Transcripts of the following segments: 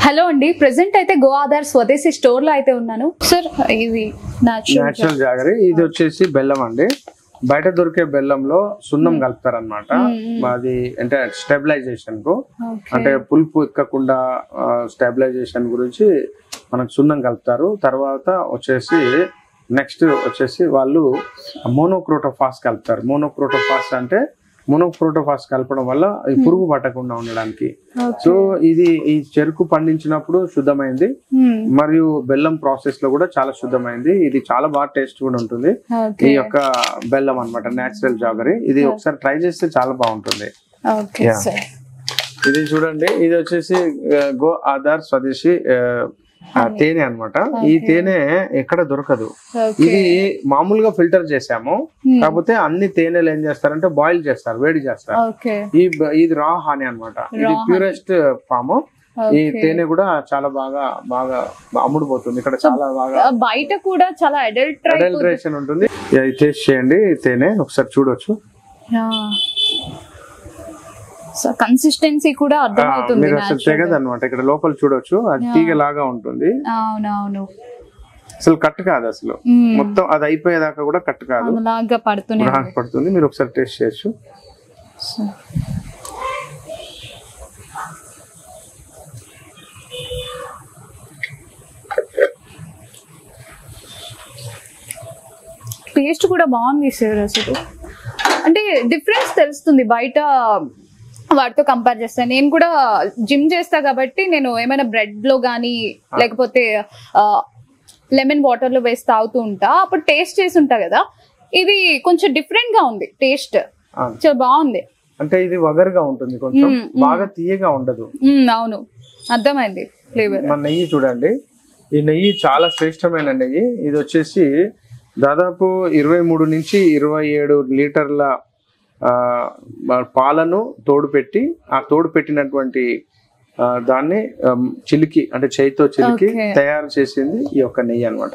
Hello అండి, present అయితే go Aadhaar స్వదేశీ స్టోర్ లో అయితే ఉన్నాను సార్. ఇది నేచురల్ జాగరి. ఇది వచ్చేసి బెల్లం అండి. బయట దొరికే బెల్లంలో సున్నం కలుపుతారు అనమాట. అది అంటే స్టెబిలైజేషన్ కు, అంటే పులుపు ఎక్కకుండా స్టెబిలైజేషన్ గురించి మనకు సున్నం కలుపుతారు. తర్వాత వచ్చేసి నెక్స్ట్ వచ్చేసి వాళ్ళు మోనోక్రోటోఫాస్ కలుపుతారు. మోనోక్రోటోఫాస్ అంటే మోనోక్రోటోఫాస్ కలపడం వల్ల ఈ పురుగు పట్టకుండా ఉండడానికి. సో ఇది ఈ చెరుకు పండించినప్పుడు శుద్ధమైంది, మరియు బెల్లం ప్రాసెస్ లో కూడా చాలా శుద్ధమైంది. ఇది చాలా బాగా టేస్ట్ కూడా ఉంటుంది. ఈ యొక్క బెల్లం అన్నమాట నేచురల్ జాగరి. ఇది ఒకసారి ట్రై చేస్తే చాలా బాగుంటుంది. ఇది చూడండి, ఇది వచ్చేసి గో ఆధార్ స్వదేశీ తేనె అన్నమాట. ఈ తేనె ఎక్కడ దొరకదు. ఇది మామూలుగా ఫిల్టర్ చేసాము, కాకపోతే అన్ని తేనెలు ఏం చేస్తారంటే బాయిల్ చేస్తారు, వేడి చేస్తారు. ఇది రా హాని అన్నమాట. ఇది ప్యూరెస్ట్ ఫామ్. ఈ తేనె కూడా చాలా బాగా అమ్ముడుపోతుంది ఇక్కడ. చాలా బాగా బయట కూడా చాలా అడల్ట్రేషన్ ఉంటుంది. టేస్ట్ చేయండి తేనె, ఒకసారి చూడొచ్చు. కన్సిస్టెన్సీ కూడా అర్థమవుతుంది. మీరు అసలు తెగదు అనమాట. ఇక్కడ లోపల చూడొచ్చు, అది తీగలాగా ఉంటుంది. అవునవును, అసలు కట్ కాదు అసలు. మొత్తం అది అయిపోయేదాకా కూడా కట్ కాదు, పడుతుంది. మీరు ఒకసారి టేస్ట్ చేయొచ్చు. టేస్ట్ కూడా బాగుంది సార్. అసలు అంటే డిఫరెన్స్ తెలుస్తుంది బయట వాటితో కంపేర్ చేస్తా. నేను కూడా జిమ్ చేస్తా కాబట్టి నేను ఏమైనా బ్రెడ్ లో గానీ లేకపోతే లెమన్ వాటర్ లో వేసి తాగుతూ ఉంటా. అప్పుడు టేస్ట్ చేసి ఉంటా కదా, ఇది కొంచెం డిఫరెంట్ గా ఉంది. టేస్ట్ చాలా బాగుంది. అంటే ఇది వగరుగా ఉంటుంది, కొంచెం బాగా తీయగా ఉండదు. అవును, అర్థమైంది ఫ్లేవర్. మన నెయ్యి చూడండి, ఈ నెయ్యి చాలా శ్రేష్టమైన నెయ్యి. ఇది వచ్చేసి దాదాపు 23 నుంచి 27 లీటర్ల పాలను తోడుపెట్టి, ఆ తోడు పెట్టినటువంటి దాన్ని చిలికి, అంటే చేయితో చిలికి తయారు చేసింది ఈ యొక్క నెయ్యి అనమాట.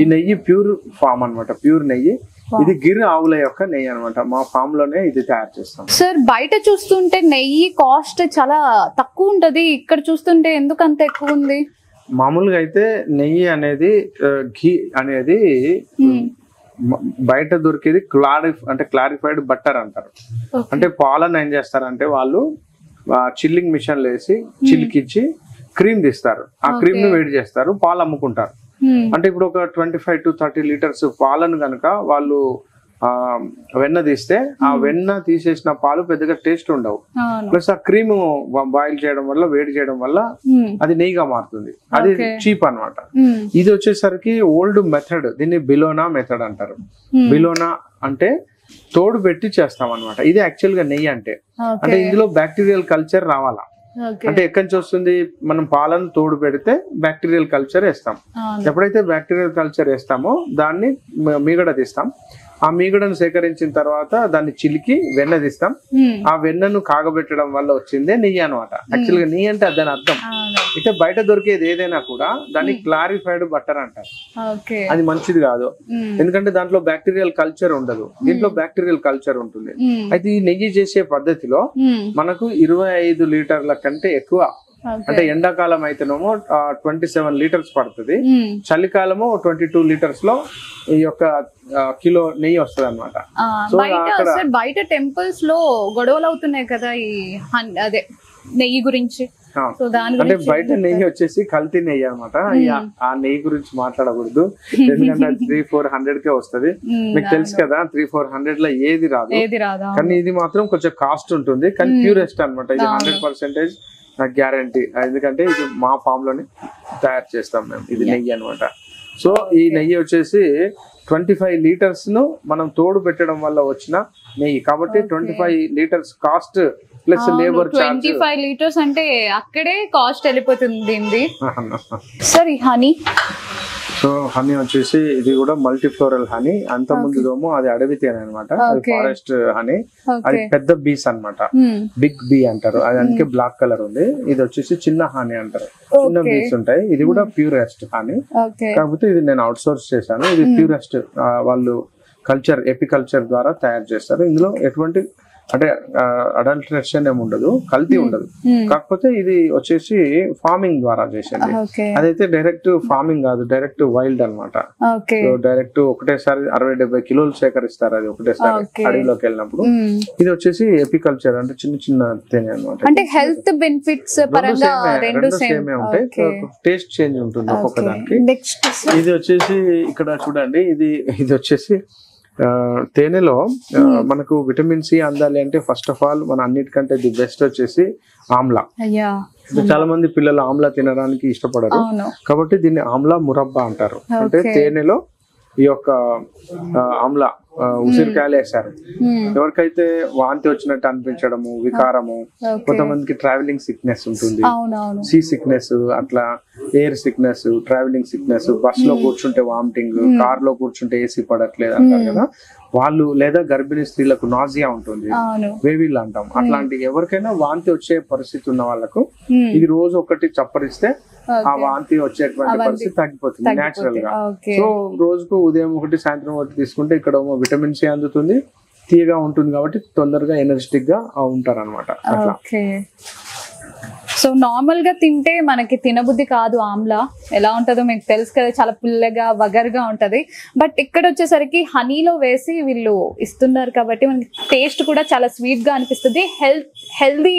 ఈ నెయ్యి ప్యూర్ ఫామ్ అనమాట, ప్యూర్ నెయ్యి. ఇది గిర్ ఆవుల యొక్క నెయ్యి అనమాట. మా ఫామ్ లోనే ఇది తయారు చేస్తాం. సార్ బయట చూస్తుంటే నెయ్యి కాస్ట్ చాలా తక్కువ ఉంటది, ఇక్కడ చూస్తుంటే ఎందుకు అంత ఎక్కువ ఉంది? మామూలుగా అయితే నెయ్యి అనేది ఘీ అనేది బయట దొరికేది క్లారిఫైడ్ బట్టర్ అంటారు. అంటే పాలను ఏం చేస్తారంటే వాళ్ళు చిల్లింగ్ మిషన్ వేసి చిలికిచ్చి క్రీమ్ తీస్తారు. ఆ క్రీమ్ ని వేడి చేస్తారు, పాలు అమ్ముకుంటారు. అంటే ఇప్పుడు ఒక 25 to 30 లీటర్స్ పాలను కనుక వాళ్ళు వెన్న తీస్తే, ఆ వెన్న తీసేసిన పాలు పెద్దగా టేస్ట్ ఉండవు. ప్లస్ ఆ క్రీమ్ బాయిల్ చేయడం వల్ల, వేడి చేయడం వల్ల అది నెయ్యిగా మారుతుంది. అది చీప్ అన్నమాట. ఇది వచ్చేసరికి ఓల్డ్ మెథడ్, దీన్ని బిలోనా మెథడ్ అంటారు. బిలోనా అంటే తోడు పెట్టి చేస్తాం అనమాట. ఇది యాక్చువల్ గా నెయ్యి అంటే ఇందులో బ్యాక్టీరియల్ కల్చర్ రావాలా. అంటే ఎక్కడి నుంచి వస్తుంది? మనం పాలను తోడు పెడితే బ్యాక్టీరియల్ కల్చర్ వేస్తాం. ఎప్పుడైతే బ్యాక్టీరియల్ కల్చర్ వేస్తామో దాన్ని మీగడ తీస్తాం. ఆ మీగడను సేకరించిన తర్వాత దాన్ని చిలికి వెన్న తీస్తాం. ఆ వెన్నను కాగబెట్టడం వల్ల వచ్చిందే నెయ్యి అనమాట. యాక్చువల్ గా నెయ్యి అంటే దాని అర్థం. అయితే బయట దొరికేది ఏదైనా కూడా దాన్ని క్లారిఫైడ్ బట్టర్ అంటారు. అది మంచిది కాదు, ఎందుకంటే దాంట్లో బ్యాక్టీరియల్ కల్చర్ ఉండదు, దీంట్లో బ్యాక్టీరియల్ కల్చర్ ఉంటుంది. అయితే ఈ నెయ్యి చేసే పద్ధతిలో మనకు 25 లీటర్ల కంటే ఎక్కువ, అంటే ఎండాకాలం అయితేనేమో 27 లీటర్స్ పడుతుంది, చలికాలము 22 లీటర్స్ లో ఈ యొక్క కిలో నెయ్యి వస్తుంది అనమాట. బయట టెంపుల్స్ లో గొడవలు అవుతున్నాయి కదా ఈ అదే నెయ్యి గురించి. అంటే బయట నెయ్యి వచ్చేసి కల్తీ నెయ్యి అనమాట. ఆ నెయ్యి గురించి మాట్లాడకూడదు, ఎందుకంటే 300-400 కే వస్తుంది. మీకు తెలుసు కదా, 300-400 లో ఏది రాదు. కానీ ఇది మాత్రం కొంచెం కాస్ట్ ఉంటుంది, కానీ ప్యూరెస్ట్ అనమాట. ఇది 100% నాకు గ్యారంటీ, ఎందుకంటే ఇది మా ఫామ్ లోనే తయారు చేస్తాం మేము. ఇది నెయ్యి అనమాట. సో ఈ నెయ్యి వచ్చేసి 25 లీటర్స్ ను మనం తోడు పెట్టడం వల్ల వచ్చిన నెయ్యి కాబట్టి 25 litres cost plus labour charge. 25 litres అంటే అక్కడే కాస్ట్ వెళ్ళిపోతుంది. సార్ ఈ హనీ, సో హనీ వచ్చేసి ఇది కూడా మల్టీ ఫ్లోరల్ హనీ. అంత ముందుదేమో అది అడవి తేనె అనమాట, అది ఫారెస్ట్ హనీ. అది పెద్ద బీస్ అనమాట, బిగ్ బీ అంటారు, అది అందుకే బ్లాక్ కలర్ ఉంది. ఇది వచ్చేసి చిన్న హనీ అంటారు, చిన్న బీస్ ఉంటాయి. ఇది కూడా ప్యూరెస్ట్ హనీ, కాకపోతే ఇది నేను అవుట్ సోర్స్ చేశాను. ఇది ప్యూరెస్ట్ వాళ్ళు కల్చర్, ఎపికల్చర్ ద్వారా తయారు చేస్తారు. ఇందులో ఎటువంటి అంటే అడల్టరేషన్ ఏమి ఉండదు, కల్తీ ఉండదు. కాకపోతే ఇది వచ్చేసి ఫార్మింగ్ ద్వారా చేసేది. అదైతే డైరెక్ట్ ఫార్మింగ్ కాదు, డైరెక్ట్ వైల్డ్ అన్నమాట. సో డైరెక్ట్ ఒకటేసారి 60-70 కిలోలు సేకరిస్తారు అది ఒకటేసారి అడవిలోకి వెళ్ళినప్పుడు. ఇది వచ్చేసి ఎపికల్చర్ అంటే చిన్న చిన్న తేనె అన్నమాట. అంటే హెల్త్ బెనిఫిట్స్ పరంగా రెండు సేమే ఉంటాయి, టేస్ట్ చేంజ్ ఉంటుంది ఒక్కొక్క దానికి. ఇది వచ్చేసి ఇక్కడ చూడండి, ఇది వచ్చేసి తేనెలో మనకు విటమిన్ సి అందాలి అంటే ఫస్ట్ ఆఫ్ ఆల్ మన అన్నిటికంటే ది బెస్ట్ వచ్చేసి ఆమ్లా. చాలా మంది పిల్లలు ఆమ్లా తినడానికి ఇష్టపడరు, కాబట్టి దీన్ని ఆమ్లా మురబ్బా అంటారు. అంటే తేనెలో ఈ యొక్క ఆమ్లా ఉసిరికాయలు వేసారు. ఎవరికైతే వాంతి వచ్చినట్టు అనిపించడము, వికారము, కొంతమందికి ట్రావెలింగ్ సిక్నెస్ ఉంటుంది, సీ సిక్నెస్, అట్లా air sickness, travelling sickness, bus లో కూర్చుంటే వామిటింగ్, కార్ లో కూర్చుంటే ఏసీ పడట్లేదు అంటారు కదా వాళ్ళు, లేదా గర్భిణీ స్త్రీలకు నాజియా ఉంటుంది, వేవిల్ అంటాం. అట్లాంటి ఎవరికైనా వాంతి వచ్చే పరిస్థితి ఉన్న వాళ్ళకు ఇది రోజు ఒకటి చప్పరిస్తే ఆ వాంతి వచ్చేటువంటి పరిస్థితి తగ్గిపోతుంది నేచురల్ గా. సో రోజుకు ఉదయం ఒకటి సాయంత్రం ఒకటి తీసుకుంటే ఇక్కడ విటమిన్ సి అందుతుంది, తీయగా ఉంటుంది, కాబట్టి తొందరగా ఎనర్జెటిక్ గా ఉంటారు అనమాట. సో నార్మల్ గా తింటే మనకి తినబుద్ధి కాదు ఆమ్లా, ఎలా ఉంటుందో మీకు తెలుసు కదా, చాలా పుల్లగా వగరుగా ఉంటది. బట్ ఇక్కడ వచ్చేసరికి హనీలో వేసి వీళ్ళు ఇస్తున్నారు కాబట్టి మనకి టేస్ట్ కూడా చాలా స్వీట్ గా అనిపిస్తుంది. హెల్దీ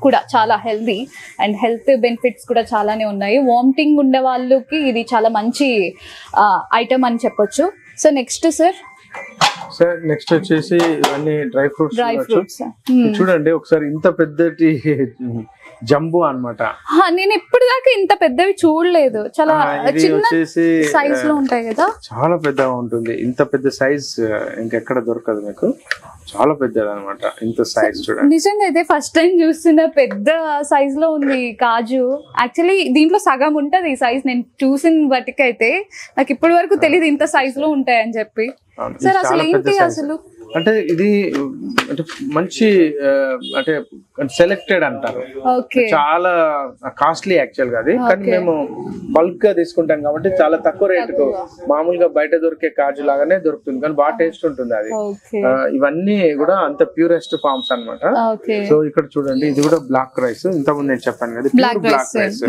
కూడా, చాలా హెల్దీ అండ్ హెల్త్ బెనిఫిట్స్ కూడా చాలానే ఉన్నాయి. వామిటింగ్ ఉండే వాళ్ళకి ఇది చాలా మంచి ఐటమ్ అని చెప్పొచ్చు. సో నెక్స్ట్ సార్ వచ్చేసి ఇవన్నీ డ్రై ఫ్రూట్స్. చూడండి ఒకసారి, ఇంత పెద్దటి జంబూ అన్నమాట. నేను ఇప్పుడు దాకా ఇంత పెద్దవి చూడలేదు, చాలా చిన్న సైజ్ లో ఉంటాయి కదా. చాలా పెద్దగా ఉంటుంది, ఇంత పెద్ద సైజ్ ఇంకెక్కడ దొరకదు మీకు, చాలా పెద్దది అనమాట. ఇంత సైజ్ చూడండి. నిజంగా అయితే ఫస్ట్ టైం చూస్తున్న, పెద్ద సైజ్ లో ఉంది కాజు. యాక్చువల్లీ దీంట్లో సగం ఉంటది ఈ సైజ్, నేను చూసిన బట్టికైతే నాకు ఇప్పటి వరకు తెలియదు ఇంత సైజ్ లో ఉంటాయని చెప్పి. సార్ అసలు ఏంటి అసలు అంటే ఇది అంటే మంచి అంటే సెలెక్టెడ్ అంటారు, చాలా కాస్ట్లీ యాక్చువల్ గా అది, కానీ మేము బల్క్ గా తీసుకుంటాం కాబట్టి చాలా తక్కువ రేటుకు మామూలుగా బయట దొరికే కాజు లాగానే దొరుకుతుంది, కానీ బాగా టేస్ట్ ఉంటుంది అది. ఇవన్నీ కూడా అంత ప్యూరెస్ట్ ఫార్మ్స్ అన్నమాట. సో ఇక్కడ చూడండి, ఇది కూడా బ్లాక్ రైస్, ఇంతకుముందు నేను చెప్పాను కదా బ్లాక్ రైస్.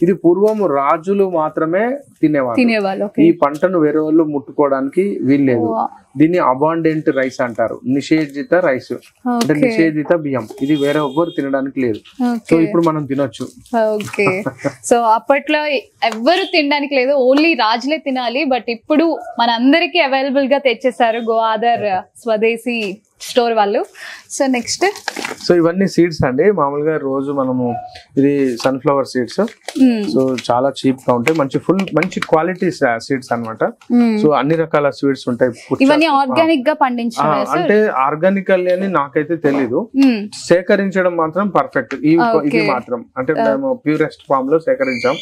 ఇది పూర్వం రాజులు మాత్రమే తినేవాళ్ళు, ఈ పంటను వేరే వాళ్ళు ముట్టుకోవడానికి వీల్లేదు. దీన్ని అబాండెంట్ రైస్ అంటారు, నిషేధిత రైస్ అంటే నిషేధిత బియ్యం, ఇది వేరే ఎవ్వరు తినడానికి లేదు. సో ఇప్పుడు మనం తినొచ్చు. సో అప్పట్లో ఎవ్వరు తినడానికి లేదు, ఓన్లీ రాజులే తినాలి. బట్ ఇప్పుడు మనందరికీ అవైలబుల్ గా తెచ్చేసారు గోఆదర్ స్వదేశీ స్టోర్ వాళ్ళు. సో నెక్స్ట్ ఇవన్నీ సీడ్స్ అండి, మామూలుగా రోజు మనము ఇది సన్ఫ్లవర్ సీడ్స్. సో చాలా చీప్ గా ఉంటాయి, మంచి క్వాలిటీ సీడ్స్ అన్నమాట. సో అన్ని రకాల సీడ్స్ ఉంటాయి. ఇవన్నీ ఆర్గానిక్ గా పండించారు అంటే ఆర్గానికల్ అని నాకైతే తెలీదు, సేకరించడం మాత్రం పర్ఫెక్ట్. ఇవి మాత్రం అంటే మేము ప్యూరెస్ట్ ఫామ్ లో సేకరించాం.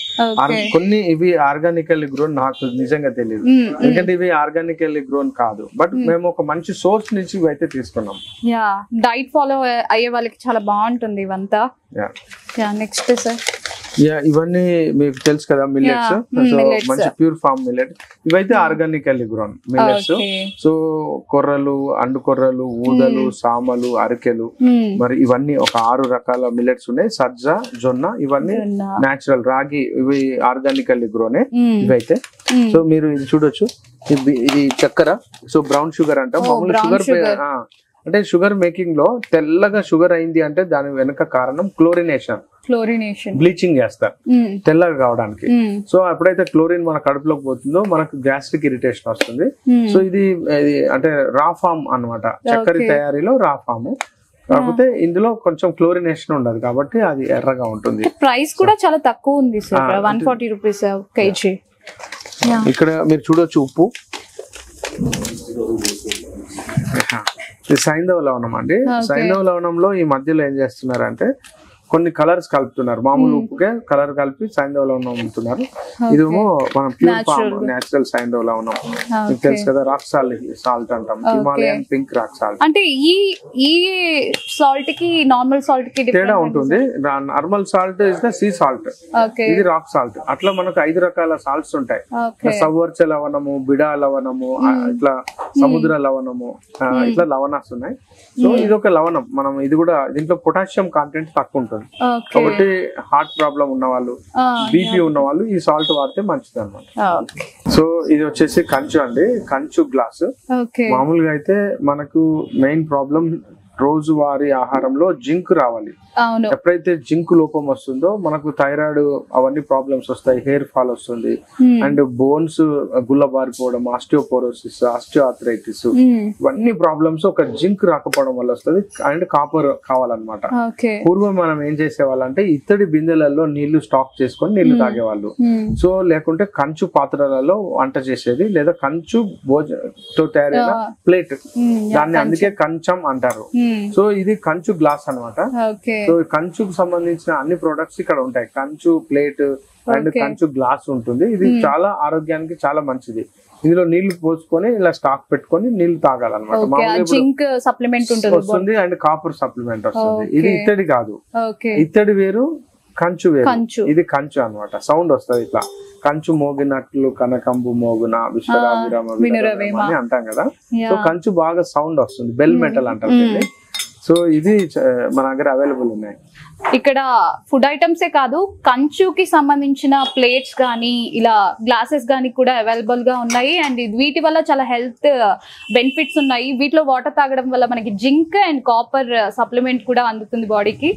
కొన్ని ఇవి ఆర్గానికల్లీ గ్రోన్ నాకు నిజంగా తెలియదు, ఎందుకంటే ఇవి ఆర్గానికల్లీ గ్రోన్ కాదు. బట్ మేము ఒక మంచి సోర్స్ నుంచి ఇవి అయితే తీసుకున్నాం. డైట్ ఫాలో అయ్యే వాళ్ళకి చాలా బాగుంటుంది ఇవంతా. నెక్స్ట్ సార్ ఇవన్నీ మీకు తెలుసు కదా, మిల్లెట్స్. సో మంచి ప్యూర్ ఫామ్ మిల్లెట్, ఇవైతే ఆర్గానికల్లీ గ్రోన్ మిల్లెట్స్. సో కొర్రలు, అండు కొర్రలు, ఊదలు, సామలు, అరికెలు, మరి ఇవన్నీ ఒక 6 రకాల మిల్లెట్స్ ఉన్నాయి. సజ్జ, జొన్న, ఇవన్నీ నేచురల్. రాగి, ఇవి ఆర్గానికల్లీ గ్రోనే ఇవైతే. సో మీరు ఇది చూడొచ్చు, ఇది చక్కెర. సో బ్రౌన్ షుగర్ అంటాం. మామూలు షుగర్ అంటే షుగర్ మేకింగ్ లో తెల్లగా షుగర్ అయింది అంటే దాని వెనక కారణం క్లోరినేషన్, బ్లీచింగ్ చేస్తారు తెల్లగా కావడానికి. సో ఎప్పుడైతే క్లోరిన్ మన కడుపులోకి పోతుందో మనకు గ్యాస్ట్రిక్ ఇరిటేషన్ వస్తుంది. సో ఇది అంటే రా ఫామ్ అన్నమాట, చక్కెర తయారీలో రా ఫామ్. కాకపోతే ఇందులో కొంచెం క్లోరినేషన్ ఉండదు కాబట్టి అది ఎర్రగా ఉంటుంది. ప్రైస్ కూడా చాలా తక్కువ ఉంది సార్, 140 రూపీస్ కేజీ. ఇక్కడ మీరు చూడొచ్చు ఉప్పు, సైంధవ లవణం అండి. సైంధవ లవణంలో ఈ మధ్యలో ఏం చేస్తున్నారంటే కొన్ని కలర్స్ కలుపుతున్నారు, మామూలు ఉప్పుకే కలర్ కలిపి సైంధవ లవణం అమ్ముతున్నారు. ఇదేమో మనం ప్యూర్ ఫామ్ నేచురల్ సైంధవ లవణం, మీకు తెలుసు కదా, రాక్ సాల్ట్ అంటాం, హిమాలయన్ పింక్ రాక్ సాల్ట్. అంటే ఈ సాల్ట్ కి నార్మల్ సాల్ట్ కి తేడా ఉంటుంది. Normal salt is the sea salt, ఇది రాక్ సాల్ట్. అట్లా మనకు 5 రకాల సాల్ట్స్ ఉంటాయి. సవర్చ లవణము, బిడా లవణము, ఇట్లా సముద్ర లవణము, ఇట్లా లవణాస్ ఉన్నాయి. సో ఇది ఒక లవణం. మనం ఇది కూడా దీంట్లో పొటాషియం కాంటెంట్ తక్కువ ఉంటుంది కాబట్టి హార్ట్ ప్రాబ్లం ఉన్న వాళ్ళు, బీపీ ఉన్న వాళ్ళు ఈ సాల్ట్ వాడితే మంచిది అనమాట. సో ఇది వచ్చేసి కంచు అండి, కంచు గ్లాస్. మామూలుగా అయితే మనకు మెయిన్ ప్రాబ్లం రోజువారీ ఆహారంలో జింక్ రావాలి. ఎప్పుడైతే జింక్ లోపం వస్తుందో మనకు థైరాయిడ్ అవన్నీ ప్రాబ్లమ్స్ వస్తాయి, హెయిర్ ఫాల్ వస్తుంది, అండ్ బోన్స్ గుల్లబారిపోవడం, ఆస్టియోపోరోసిస్, ఆస్టియోఆర్థరైటిస్, ఇవన్నీ ప్రాబ్లమ్స్ ఒక జింక్ రాకపోవడం వల్ల వస్తుంది. అండ్ కాపర్ కావాలన్నమాట. పూర్వం మనం ఏం చేసేవాళ్ళంటే ఇత్తడి బిందెలలో నీళ్లు స్టాక్ చేసుకొని నీళ్లు తాగేవాళ్ళు. సో లేకుంటే కంచు పాత్రలలో వంట చేసేది, లేదా కంచు తో తయారైన ప్లేట్, దాన్ని అందుకే కంచం అంటారు. సో ఇది కంచు గ్లాస్ అన్నమాట. సో కంచుకు సంబంధించిన అన్ని ప్రొడక్ట్స్ ఇక్కడ ఉంటాయి. కంచు ప్లేట్ అండ్ కంచు గ్లాస్ ఉంటుంది. ఇది చాలా ఆరోగ్యానికి చాలా మంచిది. ఇందులో నీళ్లు పోసుకొని ఇలా స్టాక్ పెట్టుకొని నీళ్లు తాగాలన్నమాట. జింక్ సప్లిమెంట్ వస్తుంది అండ్ కాపర్ సప్లిమెంట్ వస్తుంది. ఇది ఇత్తడి కాదు, ఇత్తడి వేరు, కంచు వేరు. ఇది కంచు అన్నమాట. సౌండ్ వస్తుంది ఇట్లా, కంచు మోగినట్లు కనకంబు మోగున విశ్వరాభిరామ అని అంటాం కదా. సో కంచు బాగా సౌండ్ వస్తుంది, బెల్ మెటల్ అంటారు. సో ఇది మన దగ్గర అవైలబుల్ ఉన్నాయి. ఇక్కడ ఫుడ్ ఐటమ్సే కాదు, కంచుకి సంబంధించిన ప్లేట్స్ కానీ ఇలా గ్లాసెస్ కానీ కూడా అవైలబుల్ గా ఉన్నాయి. అండ్ వీటి వల్ల చాలా హెల్త్ బెనిఫిట్స్ ఉన్నాయి. వీటిలో వాటర్ తాగడం వల్ల మనకి జింక్ అండ్ కాపర్ సప్లిమెంట్ కూడా అందుతుంది బాడీకి.